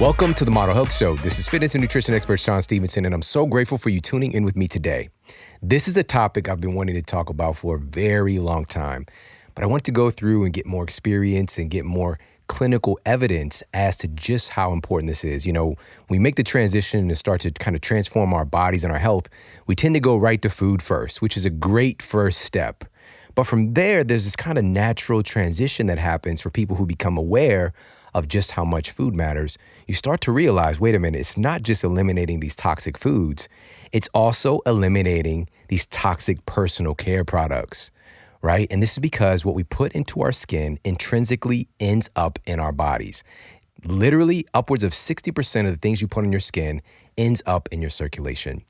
Welcome to the Model Health Show. This is fitness and nutrition expert Shawn Stevenson, and I'm so grateful for you tuning in with me today. This is a topic I've been wanting to talk about for a very long time, but I want to go through and get more experience and get more clinical evidence as to just how important this is. You know, when we make the transition and start to kind of transform our bodies and our health, we tend to go right to food first, which is a great first step. But from there, there's this kind of natural transition that happens for people who become aware of just how much food matters. You start to realize, wait a minute, it's not just eliminating these toxic foods, it's also eliminating these toxic personal care products, right? And this is because what we put into our skin intrinsically ends up in our bodies. Literally upwards of 60% of the things you put on your skin ends up in your circulation.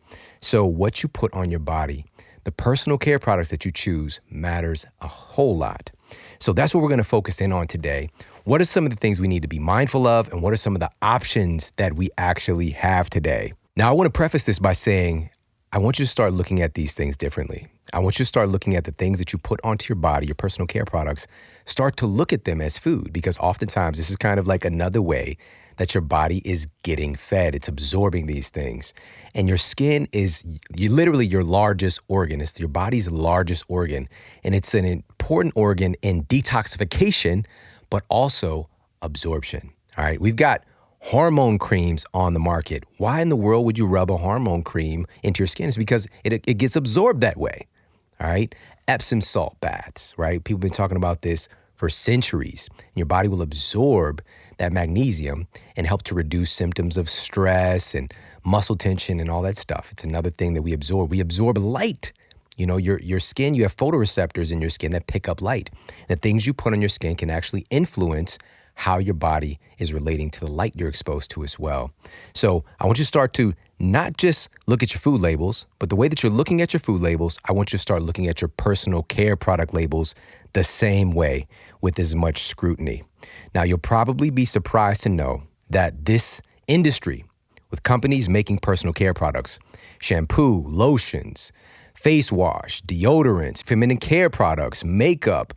So what you put on your body, the personal care products that you choose matters a whole lot. So that's what we're going to focus in on today. What are some of the things we need to be mindful of, and what are some of the options that we actually have today? Now, I want to preface this by saying, I want you to start looking at these things differently. I want you to start looking at the things that you put onto your body, your personal care products, start to look at them as food, because oftentimes this is kind of like another way that your body is getting fed. It's absorbing these things. And your skin is literally your largest organ. It's your body's largest organ. And it's an important organ in detoxification, but also absorption. All right. We've got hormone creams on the market. Why in the world would you rub a hormone cream into your skin? It's because it gets absorbed that way. All right. Epsom salt baths, right? People have been talking about this for centuries. And your body will absorb that magnesium and help to reduce symptoms of stress and muscle tension and all that stuff. It's another thing that we absorb. We absorb light. You know, your skin, you have photoreceptors in your skin that pick up light. The things you put on your skin can actually influence how your body is relating to the light you're exposed to as well. So I want you to start to not just look at your food labels, but the way that you're looking at your food labels, I want you to start looking at your personal care product labels the same way with as much scrutiny. Now, you'll probably be surprised to know that this industry, with companies making personal care products, shampoo, lotions, face wash, deodorants, feminine care products, makeup,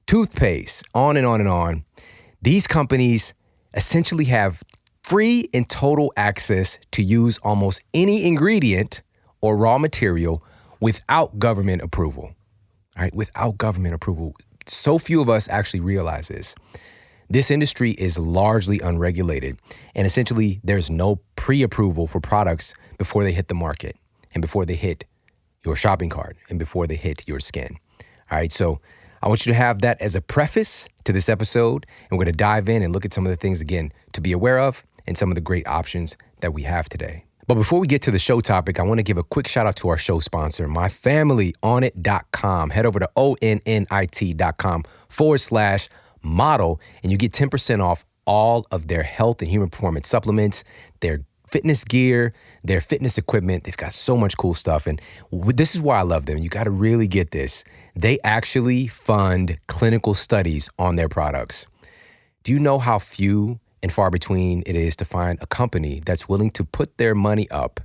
toothpaste, on and on and on. These companies essentially have free and total access to use almost any ingredient or raw material without government approval. All right, without government approval. So few of us actually realize this. This industry is largely unregulated, and essentially there's no pre-approval for products before they hit the market and before they hit your shopping cart and before they hit your skin. All right, so I want you to have that as a preface to this episode, and we're going to dive in and look at some of the things, again, to be aware of and some of the great options that we have today. But before we get to the show topic, I want to give a quick shout out to our show sponsor, myfamilyonit.com. Head over to onnit.com/model, and you get 10% off all of their health and human performance supplements, their fitness gear, their fitness equipment. They've got so much cool stuff. And this is why I love them. You got to really get this. They actually fund clinical studies on their products. Do you know how few and far between it is to find a company that's willing to put their money up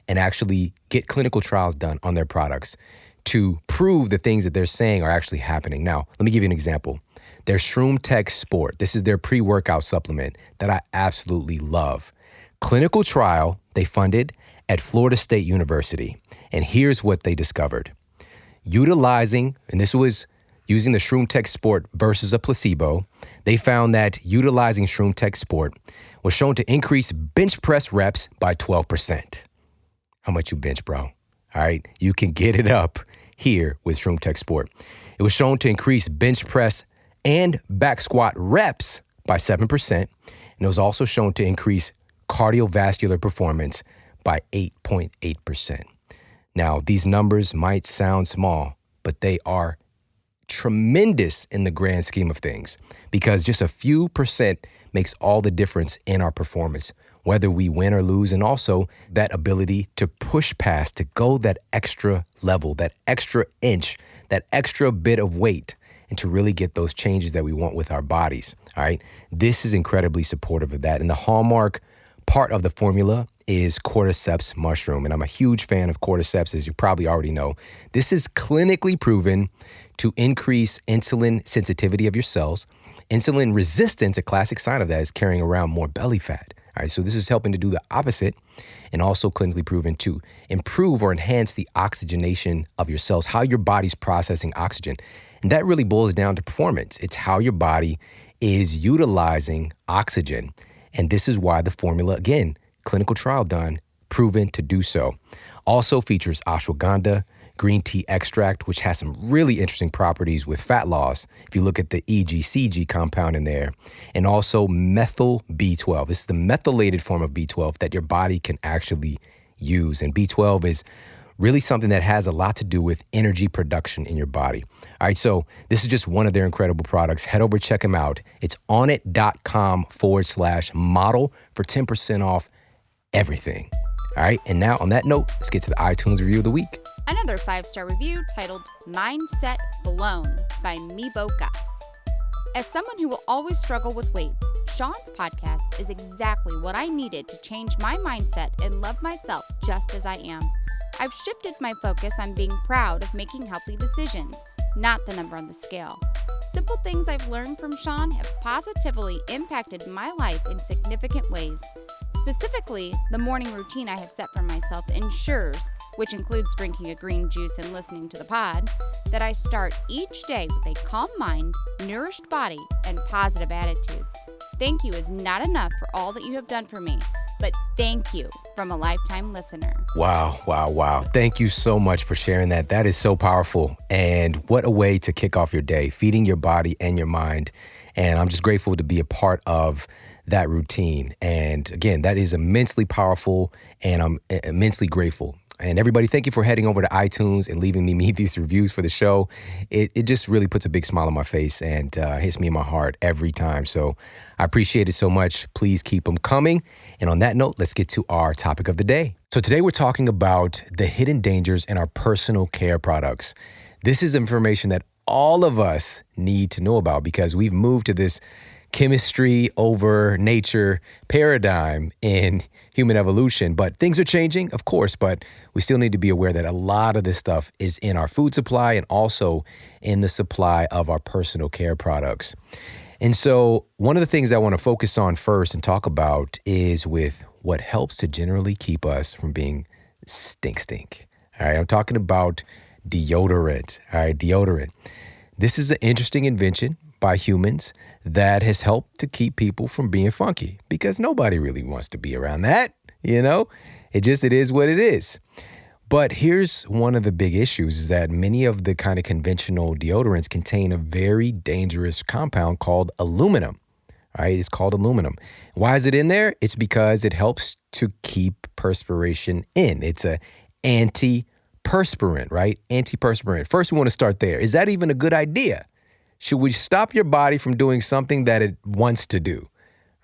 and actually get clinical trials done on their products to prove the things that they're saying are actually happening? Now, let me give you an example. Their Shroom Tech Sport. This is their pre-workout supplement that I absolutely love. Clinical trial they funded at Florida State University. And here's what they discovered. Utilizing, and this was using the Shroom Tech Sport versus a placebo, they found that utilizing Shroom Tech Sport was shown to increase bench press reps by 12%. How much you bench, bro? All right, you can get it up here with Shroom Tech Sport. It was shown to increase bench press and back squat reps by 7%. And it was also shown to increase cardiovascular performance by 8.8%. Now, these numbers might sound small, but they are tremendous in the grand scheme of things, because just a few percent makes all the difference in our performance, whether we win or lose, and also that ability to push past, to go that extra level, that extra inch, that extra bit of weight, and to really get those changes that we want with our bodies. All right. This is incredibly supportive of that. And the hallmark part of the formula is cordyceps mushroom. And I'm a huge fan of cordyceps, as you probably already know. This is clinically proven to increase insulin sensitivity of your cells. Insulin resistance, a classic sign of that, is carrying around more belly fat. All right, so this is helping to do the opposite and also clinically proven to improve or enhance the oxygenation of your cells, how your body's processing oxygen. And that really boils down to performance. It's how your body is utilizing oxygen. And this is why the formula, again, clinical trial done, proven to do so. Also features ashwagandha, green tea extract, which has some really interesting properties with fat loss. If you look at the EGCG compound in there, and also methyl B12. This is the methylated form of B12 that your body can actually use. And B12 is really something that has a lot to do with energy production in your body. All right, so this is just one of their incredible products. Head over, check them out. It's onnit.com/model for 10% off everything. All right, and now on that note, let's get to the iTunes review of the week. Another 5-star review titled Mindset Blown by Miboka. As someone who will always struggle with weight, Shawn's podcast is exactly what I needed to change my mindset and love myself just as I am. I've shifted my focus on being proud of making healthy decisions, not the number on the scale. Simple things I've learned from Shawn have positively impacted my life in significant ways. Specifically, the morning routine I have set for myself ensures, which includes drinking a green juice and listening to the pod, that I start each day with a calm mind, nourished body, and positive attitude. Thank you is not enough for all that you have done for me, but thank you from a lifetime listener. Wow. Thank you so much for sharing that. That is so powerful. And what a way to kick off your day, feeding your body and your mind. And I'm just grateful to be a part of that routine. And again, that is immensely powerful, and I'm immensely grateful. And everybody, thank you for heading over to iTunes and leaving me these reviews for the show. It just really puts a big smile on my face and hits me in my heart every time. So I appreciate it so much. Please keep them coming. And on that note, let's get to our topic of the day. So today we're talking about the hidden dangers in our personal care products. This is information that all of us need to know about because we've moved to this chemistry over nature paradigm in human evolution. But things are changing, of course, but we still need to be aware that a lot of this stuff is in our food supply and also in the supply of our personal care products. And so one of the things I want to focus on first and talk about is with what helps to generally keep us from being stink. All right, I'm talking about deodorant. All right, deodorant. This is an interesting invention by humans that has helped to keep people from being funky because nobody really wants to be around that, you know? It is what it is. But here's one of the big issues is that many of the kind of conventional deodorants contain a very dangerous compound called aluminum. All right, it's called aluminum. Why is it in there? It's because it helps to keep perspiration in. It's a antiperspirant, right? Antiperspirant. First, we want to start there. Is that even a good idea? Should we stop your body from doing something that it wants to do?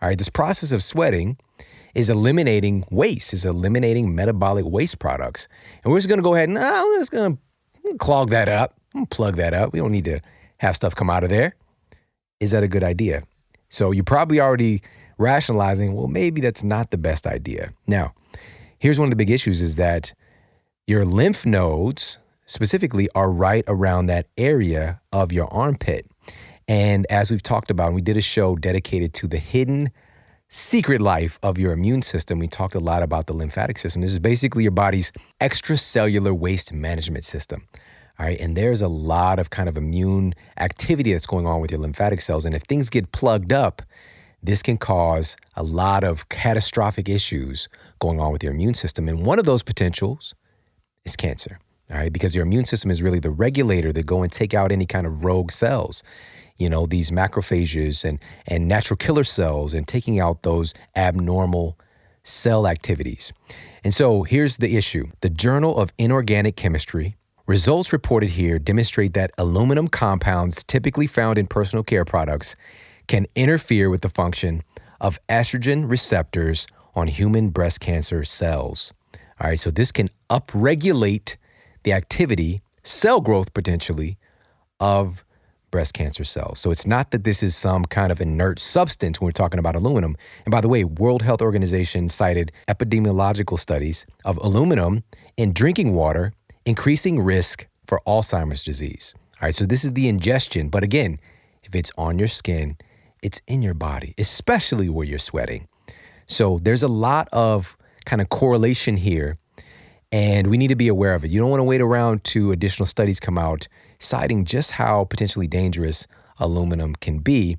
All right, this process of sweating is eliminating waste, is eliminating metabolic waste products. And we're just going to go ahead and, we're just going to clog that up, plug that up. We don't need to have stuff come out of there. Is that a good idea? So you're probably already rationalizing, well, maybe that's not the best idea. Now, here's one of the big issues is that your lymph nodes specifically are right around that area of your armpit. And as we've talked about, and we did a show dedicated to the hidden secret life of your immune system. We talked a lot about the lymphatic system. This is basically your body's extracellular waste management system. All right. And there's a lot of kind of immune activity that's going on with your lymphatic cells. And if things get plugged up, this can cause a lot of catastrophic issues going on with your immune system. And one of those potentials is cancer. All right, because your immune system is really the regulator that go and take out any kind of rogue cells, you know, these macrophages and natural killer cells and taking out those abnormal cell activities. And so here's the issue. The Journal of Inorganic Chemistry, results reported here demonstrate that aluminum compounds typically found in personal care products can interfere with the function of estrogen receptors on human breast cancer cells. All right, so this can upregulate the activity, cell growth potentially, of breast cancer cells. So it's not that this is some kind of inert substance when we're talking about aluminum. And by the way, World Health Organization cited epidemiological studies of aluminum in drinking water increasing risk for Alzheimer's disease. All right, so this is the ingestion. But again, if it's on your skin, it's in your body, especially where you're sweating. So there's a lot of kind of correlation here, and we need to be aware of it. You don't want to wait around to additional studies come out citing just how potentially dangerous aluminum can be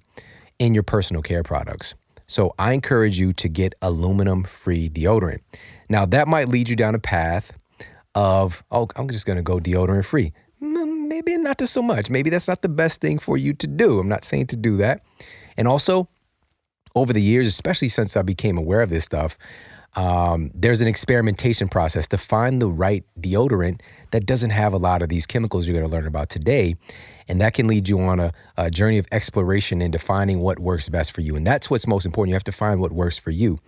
in your personal care products. So I encourage you to get aluminum-free deodorant. Now, that might lead you down a path of, oh, I'm just going to go deodorant-free. Maybe not so much. Maybe that's not the best thing for you to do. I'm not saying to do that. And also, over the years, especially since I became aware of this stuff, there's an experimentation process to find the right deodorant that doesn't have a lot of these chemicals you're going to learn about today. And that can lead you on a journey of exploration into finding what works best for you. And that's what's most important. You have to find what works for you,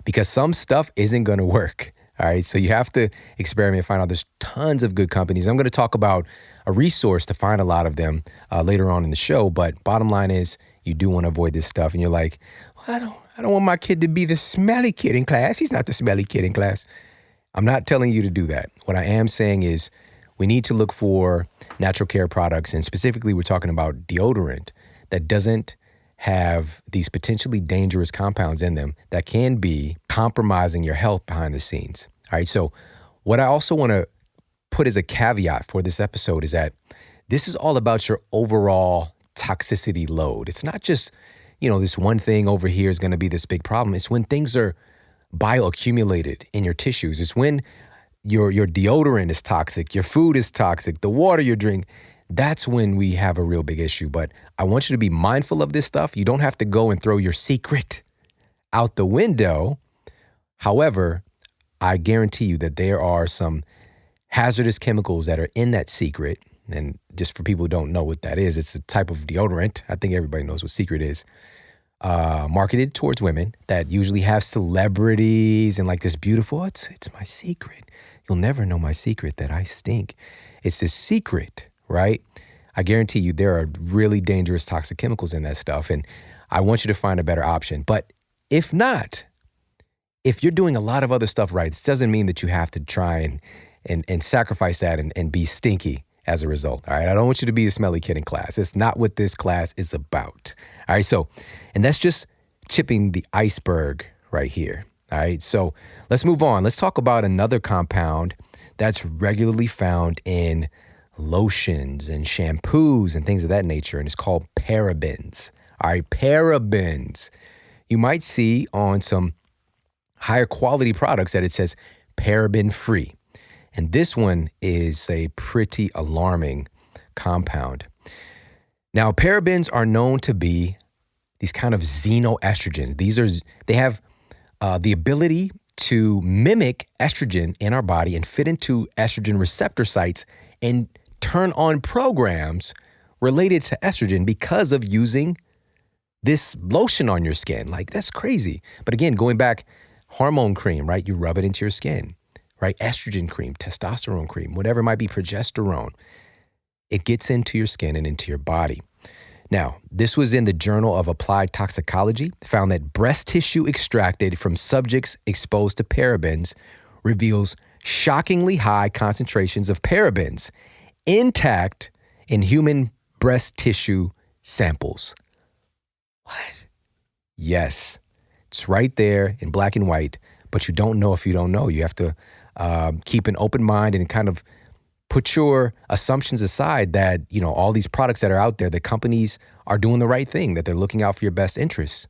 because some stuff isn't going to work. All right. So you have to experiment and find out. There's tons of good companies. I'm going to talk about a resource to find a lot of them later on in the show. But bottom line is, you do want to avoid this stuff. And you're like, well, I don't want my kid to be the smelly kid in class. He's not the smelly kid in class. I'm not telling you to do that. What I am saying is we need to look for natural care products. And specifically, we're talking about deodorant that doesn't have these potentially dangerous compounds in them that can be compromising your health behind the scenes. All right. So what I also want to put as a caveat for this episode is that this is all about your overall toxicity load. It's not just, this one thing over here is going to be this big problem. It's when things are bioaccumulated in your tissues. It's when your deodorant is toxic, your food is toxic, the water you drink. That's when we have a real big issue. But I want you to be mindful of this stuff. You don't have to go and throw your secret out the window. However, I guarantee you that there are some hazardous chemicals that are in that secret. And just for people who don't know what that is, it's a type of deodorant. I think everybody knows what Secret is. Marketed towards women that usually have celebrities and like this beautiful, it's my secret. You'll never know my secret that I stink. It's this secret, right? I guarantee you there are really dangerous toxic chemicals in that stuff. And I want you to find a better option. But if not, if you're doing a lot of other stuff right, this doesn't mean that you have to try and sacrifice that and be stinky as a result. All right. I don't want you to be a smelly kid in class. It's not what this class is about. All right. So, and that's just chipping the iceberg right here. All right. So let's move on. Let's talk about another compound that's regularly found in lotions and shampoos and things of that nature. And it's called parabens. All right. Parabens. You might see on some higher quality products that it says paraben free. And this one is a pretty alarming compound. Now, parabens are known to be these kind of xenoestrogens. They have the ability to mimic estrogen in our body and fit into estrogen receptor sites and turn on programs related to estrogen because of using this lotion on your skin. Like, that's crazy. But again, going back, hormone cream, right? You rub it into your skin. Right? Estrogen cream, testosterone cream, whatever it might be, progesterone. It gets into your skin and into your body. Now, this was in the Journal of Applied Toxicology, found that breast tissue extracted from subjects exposed to parabens reveals shockingly high concentrations of parabens intact in human breast tissue samples. What? Yes, it's right there in black and white, but you don't know if you don't know. You have to keep an open mind and kind of put your assumptions aside that, all these products that are out there, the companies are doing the right thing, that they're looking out for your best interests.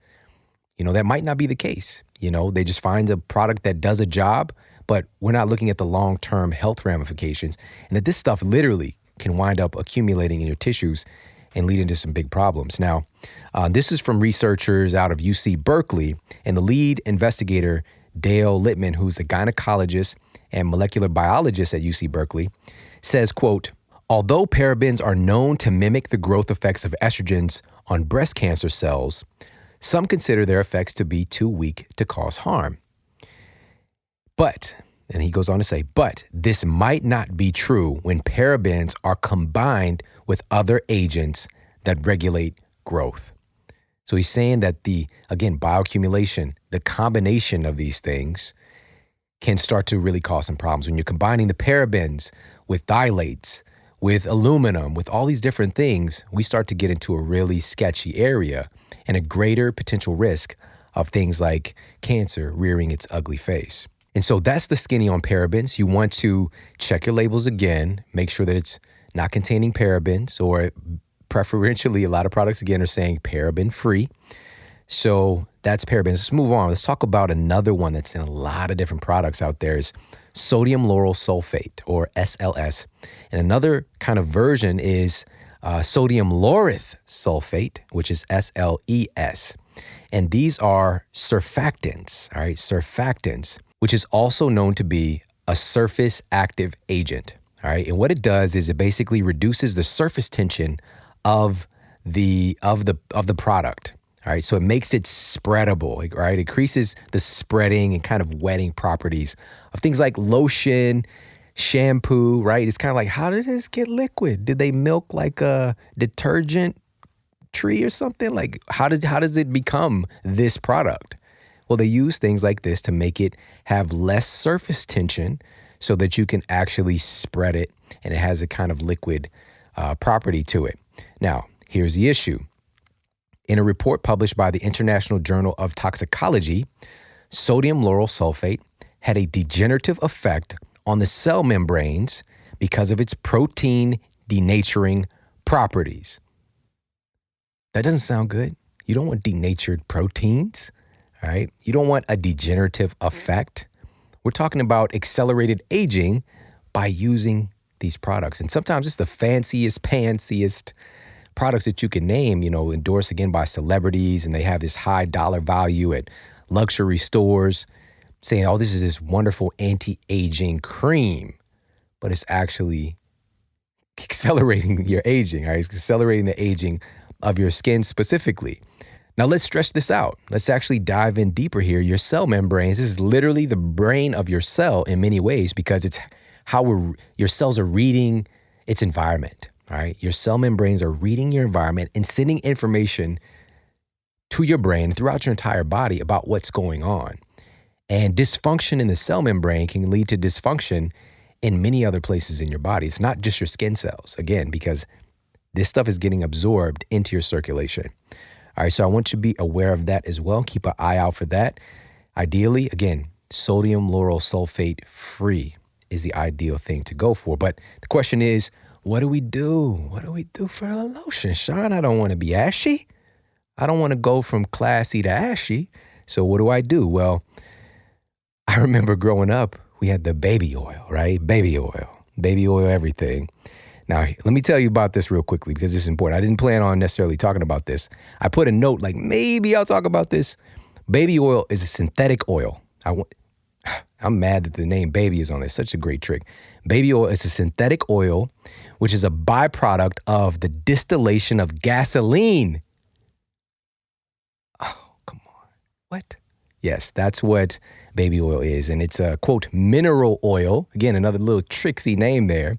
That might not be the case. They just find a product that does a job, but we're not looking at the long-term health ramifications, and that this stuff literally can wind up accumulating in your tissues and lead into some big problems. Now, this is from researchers out of UC Berkeley, and the lead investigator, Dale Littman, who's a gynecologist and molecular biologist at UC Berkeley, says, quote, although parabens are known to mimic the growth effects of estrogens on breast cancer cells, some consider their effects to be too weak to cause harm. But, and he goes on to say, but this might not be true when parabens are combined with other agents that regulate growth. So he's saying that bioaccumulation, the combination of these things can start to really cause some problems. When you're combining the parabens with phthalates, with aluminum, with all these different things, we start to get into a really sketchy area and a greater potential risk of things like cancer rearing its ugly face. And so that's the skinny on parabens. You want to check your labels again, make sure that it's not containing parabens, or preferentially, a lot of products again are saying paraben free. So that's parabens. Let's move on. Let's talk about another one that's in a lot of different products out there is sodium lauryl sulfate, or SLS. And another kind of version is sodium laureth sulfate, which is SLES. And these are surfactants, all right, surfactants, which is also known to be a surface active agent, all right? And what it does is it basically reduces the surface tension of the product, all right? So it makes it spreadable, right? It increases the spreading and kind of wetting properties of things like lotion, shampoo, right? It's kind of like, how did this get liquid? Did they milk like a detergent tree or something? Like, how does it become this product? Well, they use things like this to make it have less surface tension so that you can actually spread it, and it has a kind of liquid property to it. Now, here's the issue. In a report published by the International Journal of Toxicology, sodium lauryl sulfate had a degenerative effect on the cell membranes because of its protein denaturing properties. That doesn't sound good. You don't want denatured proteins. All right. You don't want a degenerative effect. We're talking about accelerated aging by using these products. And sometimes it's the fanciest products that you can name, endorsed again by celebrities, and they have this high dollar value at luxury stores saying, oh, this is this wonderful anti-aging cream, but it's actually accelerating your aging, right? It's accelerating the aging of your skin specifically. Now let's stretch this out. Let's actually dive in deeper here. Your cell membranes, this is literally the brain of your cell in many ways, because it's how your cells are reading its environment, all right? Your cell membranes are reading your environment and sending information to your brain throughout your entire body about what's going on. And dysfunction in the cell membrane can lead to dysfunction in many other places in your body. It's not just your skin cells, again, because this stuff is getting absorbed into your circulation. All right, so I want you to be aware of that as well. Keep an eye out for that. Ideally, again, sodium lauryl sulfate free is the ideal thing to go for. But the question is, what do we do? What do we do for the lotion? Shawn, I don't want to be ashy. I don't want to go from classy to ashy. So what do? Well, I remember growing up, we had the baby oil, right? Baby oil, everything. Now, let me tell you about this real quickly because this is important. I didn't plan on necessarily talking about this. I put a note like maybe I'll talk about this. Baby oil is a synthetic oil. I'm mad that the name baby is on there. Such a great trick. Baby oil is a synthetic oil, which is a byproduct of the distillation of gasoline. Oh, come on. What? Yes, that's what baby oil is. And it's a, quote, mineral oil. Again, another little tricksy name there.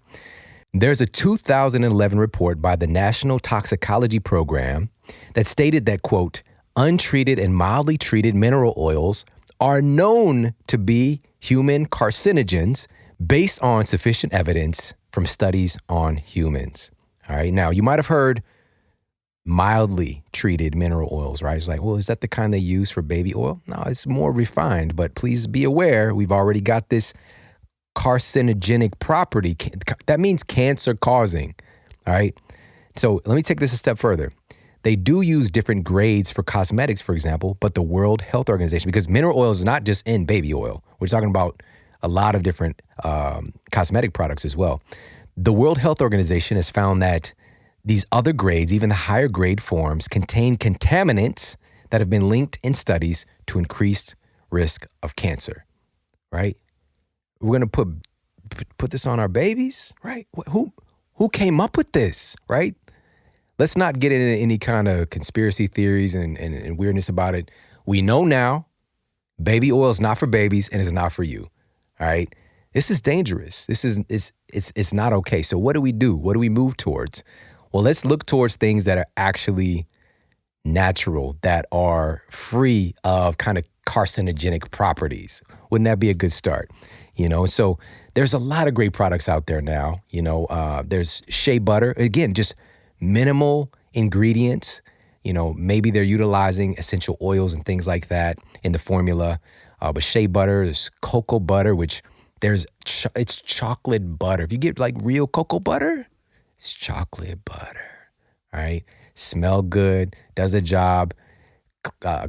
There's a 2011 report by the National Toxicology Program that stated that, quote, untreated and mildly treated mineral oils are known to be human carcinogens based on sufficient evidence from studies on humans. All right. Now, you might have heard mildly treated mineral oils, right? It's like, well, is that the kind they use for baby oil? No, it's more refined, but please be aware, we've already got this carcinogenic property. That means cancer causing, all right? So let me take this a step further. They do use different grades for cosmetics, for example, but the World Health Organization, because mineral oil is not just in baby oil. We're talking about a lot of different cosmetic products as well. The World Health Organization has found that these other grades, even the higher grade forms, contain contaminants that have been linked in studies to increased risk of cancer, right? We're going to put this on our babies, right? Who came up with this, right? Let's not get into any kind of conspiracy theories and weirdness about it. We know now baby oil is not for babies and it's not for you, all right? This is dangerous. It's not okay. So what do we do? What do we move towards? Well, let's look towards things that are actually natural, that are free of kind of carcinogenic properties. Wouldn't that be a good start? So there's a lot of great products out there now. There's shea butter. Again, just minimal ingredients, Maybe they're utilizing essential oils and things like that in the formula. But shea butter, there's cocoa butter, which it's chocolate butter. If you get like real cocoa butter, it's chocolate butter. All right. Smell good, does the job.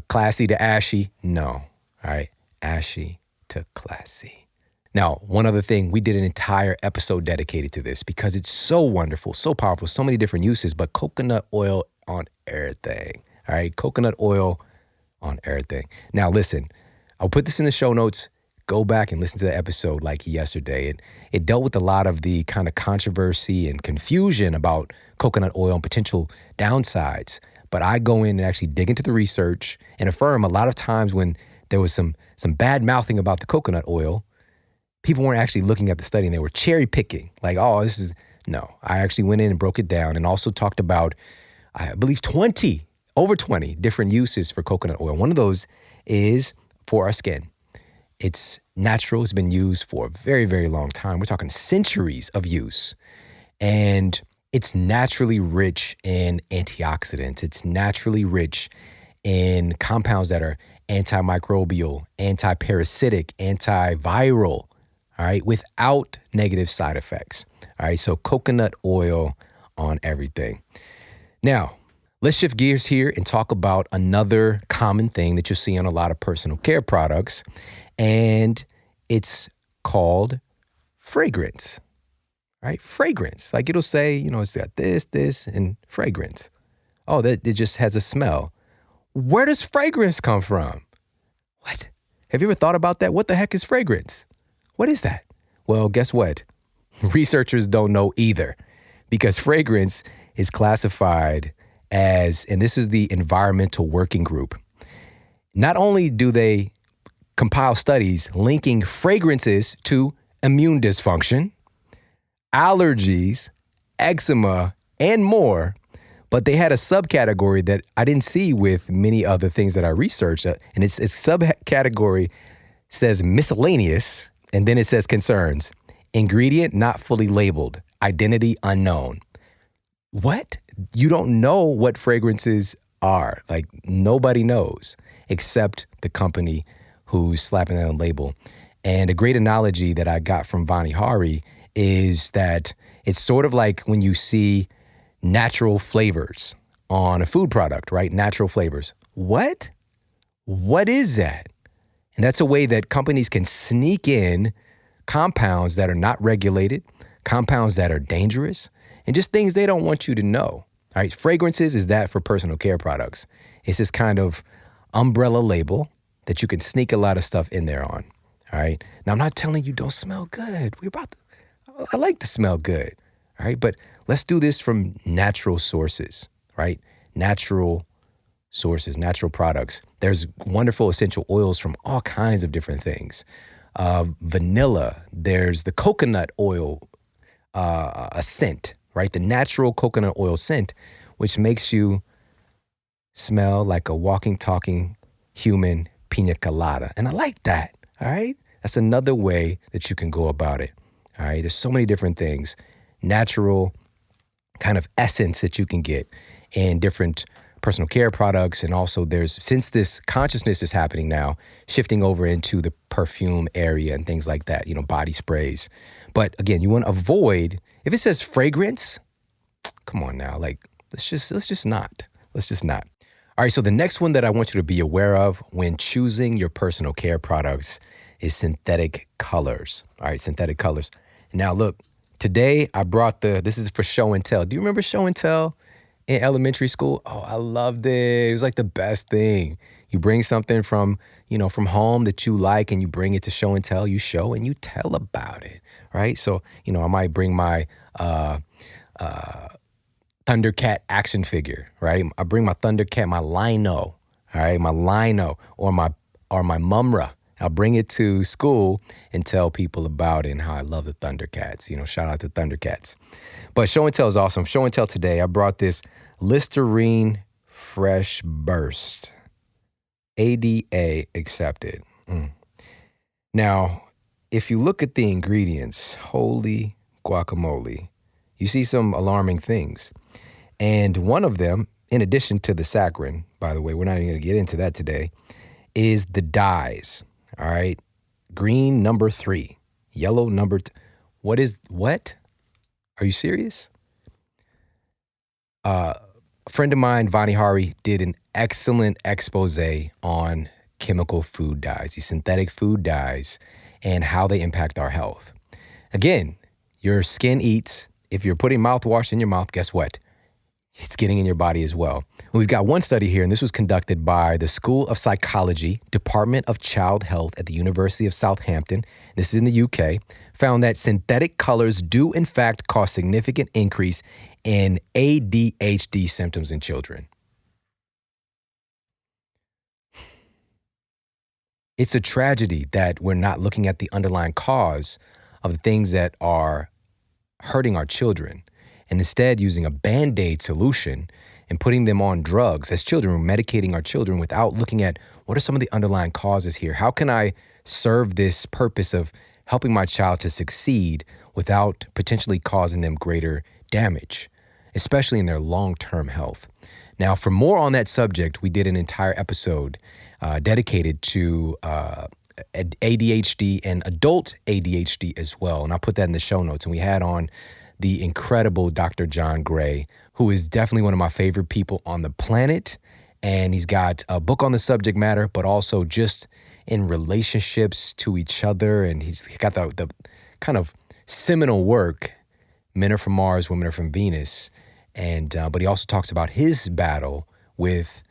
Classy to ashy? No. All right. Ashy to classy. Now, one other thing, we did an entire episode dedicated to this because it's so wonderful, so powerful, so many different uses, but coconut oil on everything. All right. Coconut oil on everything. Now, listen, I'll put this in the show notes. Go back and listen to the episode like yesterday. It dealt with a lot of the kind of controversy and confusion about coconut oil and potential downsides. But I go in and actually dig into the research and affirm a lot of times when there was some bad mouthing about the coconut oil, people weren't actually looking at the study and they were cherry picking. Like, oh, no. I actually went in and broke it down and also talked about, I believe, over 20 different uses for coconut oil. One of those is for our skin. It's natural. It's been used for a very, very long time. We're talking centuries of use. And it's naturally rich in antioxidants. It's naturally rich in compounds that are antimicrobial, antiparasitic, antiviral, all right, without negative side effects. All right, so coconut oil on everything. Now, let's shift gears here and talk about another common thing that you'll see on a lot of personal care products, and it's called fragrance, right? Fragrance. Like it'll say, it's got this, and fragrance. Oh, it just has a smell. Where does fragrance come from? What? Have you ever thought about that? What the heck is fragrance? What is that? Well, guess what? Researchers don't know either, because fragrance is classified as, and this is the Environmental Working Group. Not only do they compile studies linking fragrances to immune dysfunction, allergies, eczema, and more, but they had a subcategory that I didn't see with many other things that I researched. And its subcategory says miscellaneous, and then it says concerns. Ingredient not fully labeled. Identity unknown. What? You don't know what fragrances are. Like nobody knows except the company who's slapping it on a label. And a great analogy that I got from Vani Hari is that it's sort of like when you see natural flavors on a food product, right? Natural flavors. What? What is that? And that's a way that companies can sneak in compounds that are not regulated, compounds that are dangerous, and just things they don't want you to know. All right, fragrances is that for personal care products. It's this kind of umbrella label that you can sneak a lot of stuff in there on. All right. Now, I'm not telling you don't smell good. I like to smell good. All right. But let's do this from natural sources, right? Natural sources, natural products. There's wonderful essential oils from all kinds of different things. Vanilla. There's the coconut oil, a scent, right? The natural coconut oil scent, which makes you smell like a walking, talking human pina colada. And I like that. All right. That's another way that you can go about it. All right. There's so many different things, natural kind of essence that you can get in different personal care products. And also since this consciousness is happening now, shifting over into the perfume area and things like that, body sprays. But again, you want to avoid, if it says fragrance, come on now, like, let's just not. All right, so the next one that I want you to be aware of when choosing your personal care products is synthetic colors. All right, synthetic colors. Now, look, today I brought this is for show and tell. Do you remember show and tell in elementary school? Oh, I loved it. It was like the best thing. You bring something from home that you like and you bring it to show and tell. You show and you tell about it, right? So, I might bring my Thundercat action figure, right? I bring my Thundercat, my Lino, all right? My Lino or my Mumra. I'll bring it to school and tell people about it and how I love the Thundercats. Shout out to Thundercats. But show and tell is awesome. Show and tell today, I brought this Listerine Fresh Burst. ADA accepted. Now, if you look at the ingredients, holy guacamole, you see some alarming things. And one of them in addition to the saccharin, by the way, we're not even going to get into that today, is the dyes. All right. Green, number 3. Yellow, what? Are you serious? A friend of mine, Vani Hari, did an excellent expose on chemical food dyes, these synthetic food dyes, and how they impact our health. Again, your skin eats. If you're putting mouthwash in your mouth, guess what? It's getting in your body as well. We've got one study here, and this was conducted by the School of Psychology, Department of Child Health at the University of Southampton. This is in the UK. Found that synthetic colors do, in fact, cause significant increase in ADHD symptoms in children. It's a tragedy that we're not looking at the underlying cause of the things that are hurting our children, and instead using a Band-Aid solution and putting them on drugs as children. We're medicating our children without looking at what are some of the underlying causes here. How can I serve this purpose of helping my child to succeed without potentially causing them greater damage, especially in their long-term health? Now, for more on that subject, we did an entire episode dedicated to ADHD and adult ADHD as well. And I'll put that in the show notes. And we had on the incredible Dr. John Gray, who is definitely one of my favorite people on the planet. And he's got a book on the subject matter, but also just in relationships to each other. And he's got the kind of seminal work, Men Are From Mars, Women Are From Venus. And but he also talks about his battle with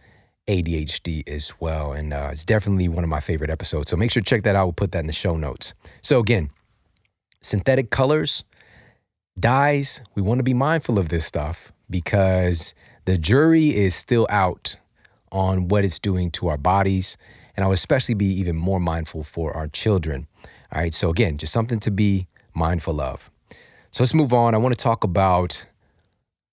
ADHD as well. And it's definitely one of my favorite episodes. So make sure to check that out. We'll put that in the show notes. So again, synthetic colors, dyes, we want to be mindful of this stuff because the jury is still out on what it's doing to our bodies. And I would especially be even more mindful for our children. All right. So again, just something to be mindful of. So let's move on. I want to talk about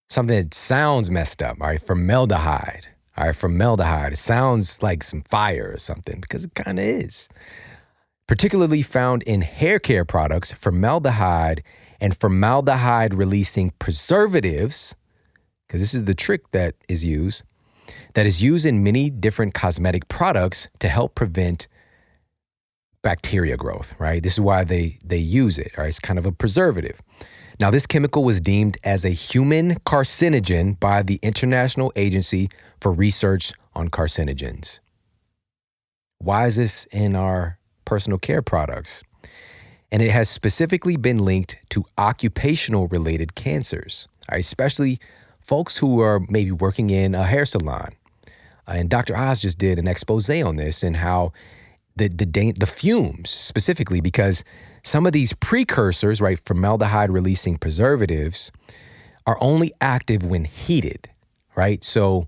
something that sounds messed up. All right. Formaldehyde. All right. Formaldehyde. It sounds like some fire or something because it kind of is. Particularly found in hair care products, formaldehyde and formaldehyde releasing preservatives, because this is the trick that is used in many different cosmetic products to help prevent bacteria growth, right? This is why they use it, right? It's kind of a preservative. Now, this chemical was deemed as a human carcinogen by the International Agency for Research on Carcinogens. Why is this in our personal care products? And it has specifically been linked to occupational related cancers, right? Especially folks who are maybe working in a hair salon. And Dr. Oz just did an expose on this and how the fumes specifically, because some of these precursors, right, formaldehyde releasing preservatives are only active when heated, right? So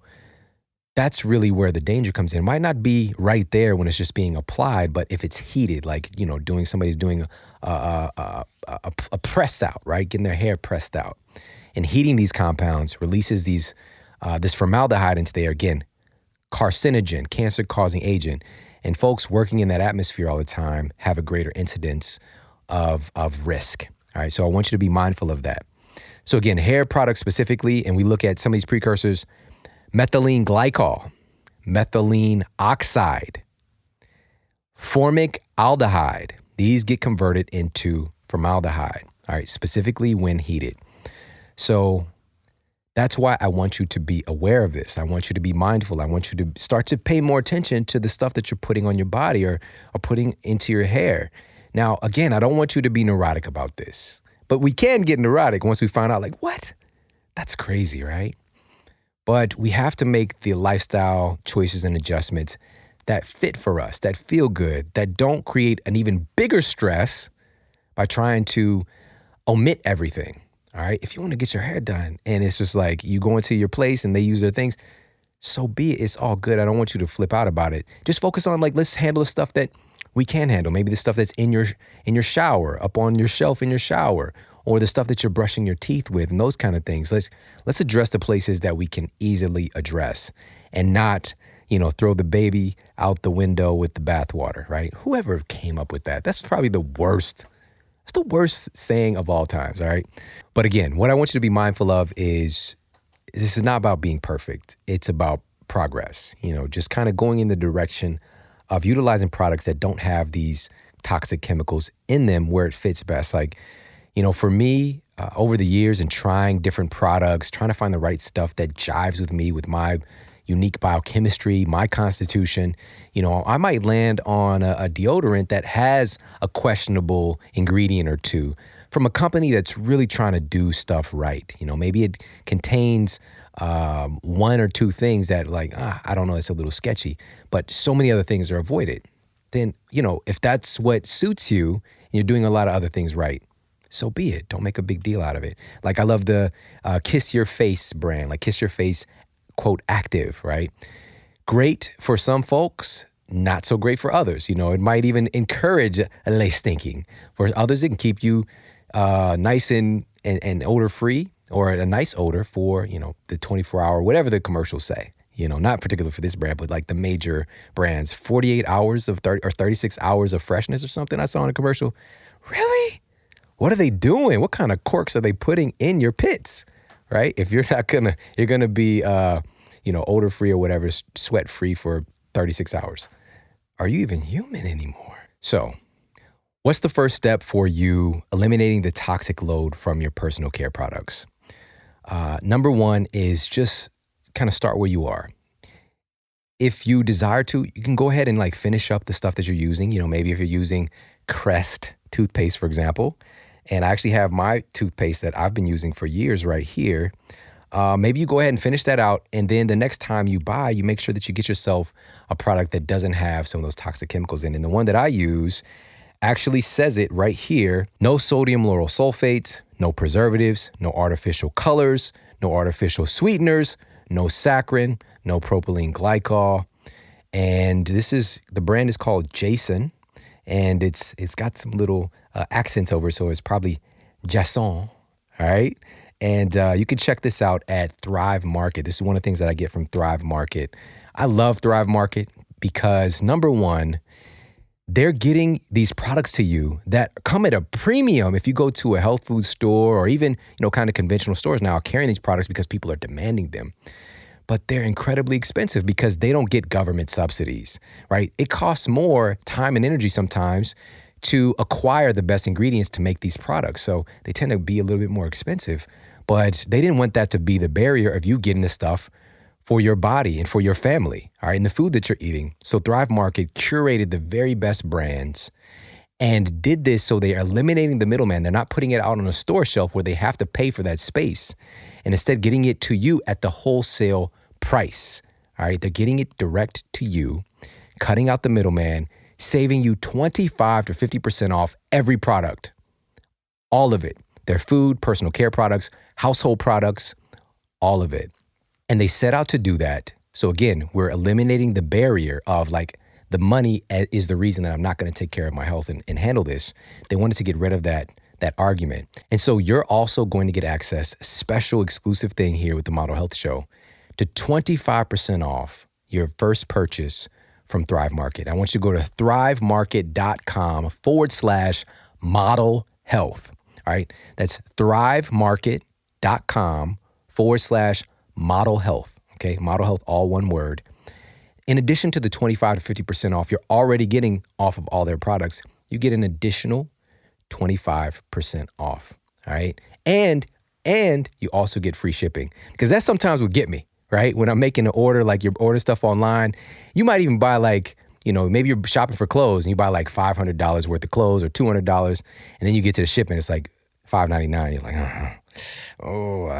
that's really where the danger comes in. It might not be right there when it's just being applied, but if it's heated, like, you know, somebody's doing a press out, right? Getting their hair pressed out. And heating these compounds releases this formaldehyde into the air. Again, carcinogen, cancer-causing agent. And folks working in that atmosphere all the time have a greater incidence of risk. All right, so I want you to be mindful of that. So again, hair products specifically, and we look at some of these precursors: methylene glycol, methylene oxide, formic aldehyde. These get converted into formaldehyde, all right, specifically when heated. So that's why I want you to be aware of this. I want you to be mindful. I want you to start to pay more attention to the stuff that you're putting on your body or putting into your hair. Now, again, I don't want you to be neurotic about this, but we can get neurotic once we find out, like, what? That's crazy, right? But we have to make the lifestyle choices and adjustments that fit for us, that feel good, that don't create an even bigger stress by trying to omit everything. All right. If you want to get your hair done and it's just like you go into your place and they use their things, so be it. It's all good. I don't want you to flip out about it. Just focus on, like, let's handle the stuff that we can handle. Maybe the stuff that's in your shower, up on your shelf in your shower, or the stuff that you're brushing your teeth with and those kind of things. Let's address the places that we can easily address and not, throw the baby out the window with the bathwater, right? Whoever came up with that, that's probably the worst. It's the worst saying of all times, all right? But again, what I want you to be mindful of is this is not about being perfect. It's about progress, just kind of going in the direction of utilizing products that don't have these toxic chemicals in them where it fits best. Like, for me, over the years and trying different products, trying to find the right stuff that jives with me, with my unique biochemistry, my constitution, I might land on a deodorant that has a questionable ingredient or two from a company that's really trying to do stuff right. Maybe it contains one or two things that I don't know, it's a little sketchy, but so many other things are avoided. Then, if that's what suits you and you're doing a lot of other things right, so be it. Don't make a big deal out of it. Like I love the Kiss Your Face brand, like Kiss Your Face, quote, active, right? Great for some folks, not so great for others. It might even encourage a lace stinking. For others, it can keep you nice and odor-free, or a nice odor for, the 24-hour, whatever the commercials say. Not particular for this brand, but like the major brands, 48 hours of 36 hours of freshness or something I saw in a commercial. Really? What are they doing? What kind of corks are they putting in your pits, right? If you're going to be, odor-free or whatever, sweat-free for 36 hours. Are you even human anymore? So what's the first step for you eliminating the toxic load from your personal care products? Number one is just kind of start where you are. If you desire to, you can go ahead and finish up the stuff that you're using. Maybe if you're using Crest toothpaste, for example, and I actually have my toothpaste that I've been using for years right here. Maybe you go ahead and finish that out. And then the next time you buy, you make sure that you get yourself a product that doesn't have some of those toxic chemicals in. And the one that I use actually says it right here: no sodium lauryl sulfate, no preservatives, no artificial colors, no artificial sweeteners, no saccharin, no propylene glycol. And the brand is called Jason, and it's got some little accents over it, so it's probably Jason, all right? And you can check this out at Thrive Market. This is one of the things that I get from Thrive Market. I love Thrive Market because, number one, they're getting these products to you that come at a premium. If you go to a health food store or even, kind of conventional stores now are carrying these products because people are demanding them. But they're incredibly expensive because they don't get government subsidies, right? It costs more time and energy sometimes to acquire the best ingredients to make these products. So they tend to be a little bit more expensive, but they didn't want that to be the barrier of you getting the stuff for your body and for your family, all right, and the food that you're eating. So Thrive Market curated the very best brands and did this so they are eliminating the middleman. They're not putting it out on a store shelf where they have to pay for that space, and instead getting it to you at the wholesale price, all right? They're getting it direct to you, cutting out the middleman, saving you 25 to 50% off every product, all of it. Their food, personal care products, household products, all of it. And they set out to do that. So again, we're eliminating the barrier of the money is the reason that I'm not going to take care of my health and handle this. They wanted to get rid of that argument. And so you're also going to get access, a special exclusive thing here with the Model Health Show, to 25% off your first purchase from Thrive Market. I want you to go to thrivemarket.com/model health. All right. That's thrivemarket.com/model health. Okay. Model health, all one word. In addition to the 25 to 50% off you're already getting off of all their products, you get an additional 25% off. All right. And you also get free shipping, because that sometimes would get me, right? When I'm making an order, like you order stuff online, you might even buy maybe you're shopping for clothes and you buy $500 worth of clothes or $200. And then you get to the shipment, it's $5.99. You're like, I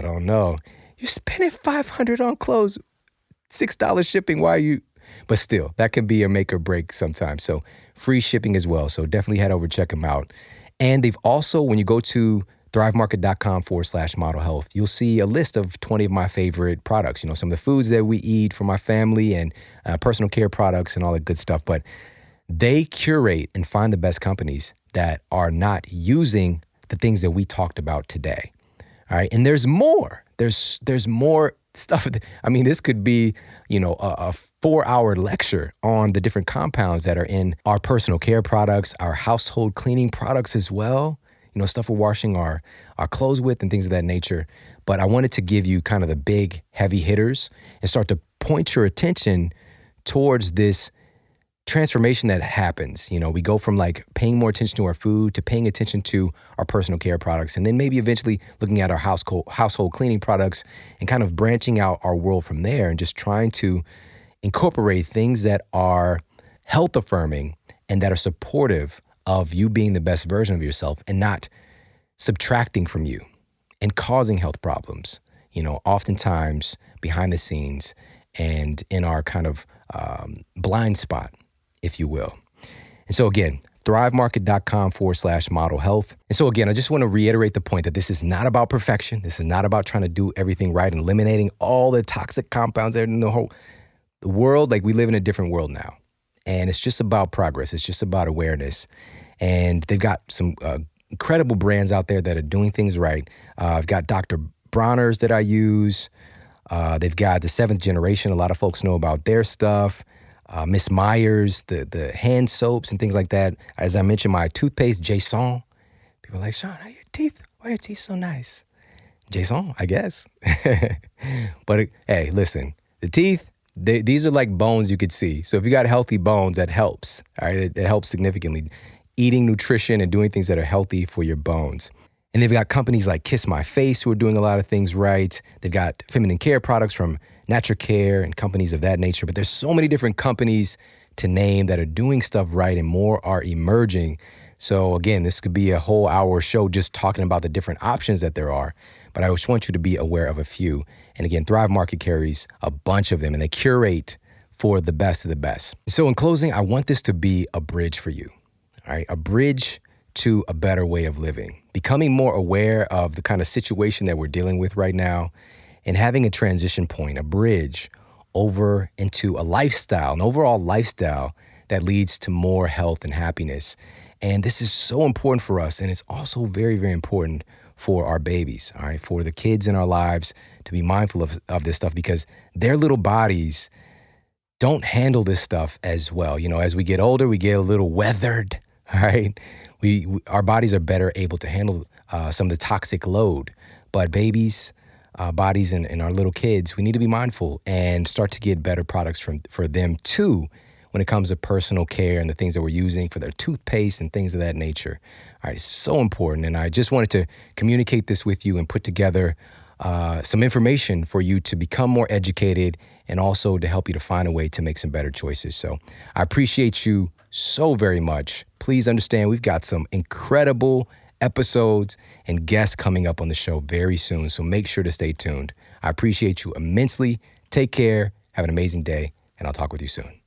don't know. You're spending $500 on clothes, $6 shipping. Why are you? But still, that can be a make or break sometimes. So free shipping as well. So definitely head over, check them out. And they've also, when you go to thrivemarket.com/model health, you'll see a list of 20 of my favorite products, some of the foods that we eat for my family and personal care products and all that good stuff. But they curate and find the best companies that are not using the things that we talked about today. All right. And there's more. There's more stuff. This could be, a 4-hour lecture on the different compounds that are in our personal care products, our household cleaning products as well. stuff we're washing our clothes with and things of that nature. But I wanted to give you kind of the big heavy hitters and start to point your attention towards this transformation that happens. We go from like paying more attention to our food to paying attention to our personal care products, and then maybe eventually looking at our household cleaning products and kind of branching out our world from there and just trying to incorporate things that are health affirming and that are supportive of you being the best version of yourself and not subtracting from you and causing health problems, oftentimes behind the scenes and in our kind of blind spot, if you will. And so again, thrivemarket.com/model health. And so again, I just want to reiterate the point that this is not about perfection. This is not about trying to do everything right and eliminating all the toxic compounds that are in the world. Like, we live in a different world now. And it's just about progress. It's just about awareness. And they've got some incredible brands out there that are doing things right. I've got Dr. Bronner's that I use. They've got the 7th generation. A lot of folks know about their stuff. Miss Myers, the hand soaps and things like that. As I mentioned, my toothpaste, Jason. People are like, Shawn, why are your teeth so nice? Jason, I guess. But hey, listen, the teeth, these are like bones you could see. So if you got healthy bones, that helps. All right, it helps significantly. Eating nutrition and doing things that are healthy for your bones. And they've got companies like Kiss My Face who are doing a lot of things right. They've got feminine care products from Natural Care and companies of that nature. But there's so many different companies to name that are doing stuff right, and more are emerging. So again, this could be a whole hour show just talking about the different options that there are. But I just want you to be aware of a few. And again, Thrive Market carries a bunch of them, and they curate for the best of the best. So in closing, I want this to be a bridge for you. All right, a bridge to a better way of living, becoming more aware of the kind of situation that we're dealing with right now, and having a transition point, a bridge over into a lifestyle, an overall lifestyle that leads to more health and happiness. And this is so important for us, and it's also very, very important for our babies, all right, for the kids in our lives to be mindful of this stuff, because their little bodies don't handle this stuff as well. As we get older, we get a little weathered. All right, our bodies are better able to handle some of the toxic load, but babies' bodies and our little kids, we need to be mindful and start to get better products for them too, when it comes to personal care and the things that we're using for their toothpaste and things of that nature. All right, it's so important, and I just wanted to communicate this with you and put together some information for you to become more educated and also to help you to find a way to make some better choices. So I appreciate you so very much. Please understand, we've got some incredible episodes and guests coming up on the show very soon, so make sure to stay tuned. I appreciate you immensely. Take care, have an amazing day, and I'll talk with you soon.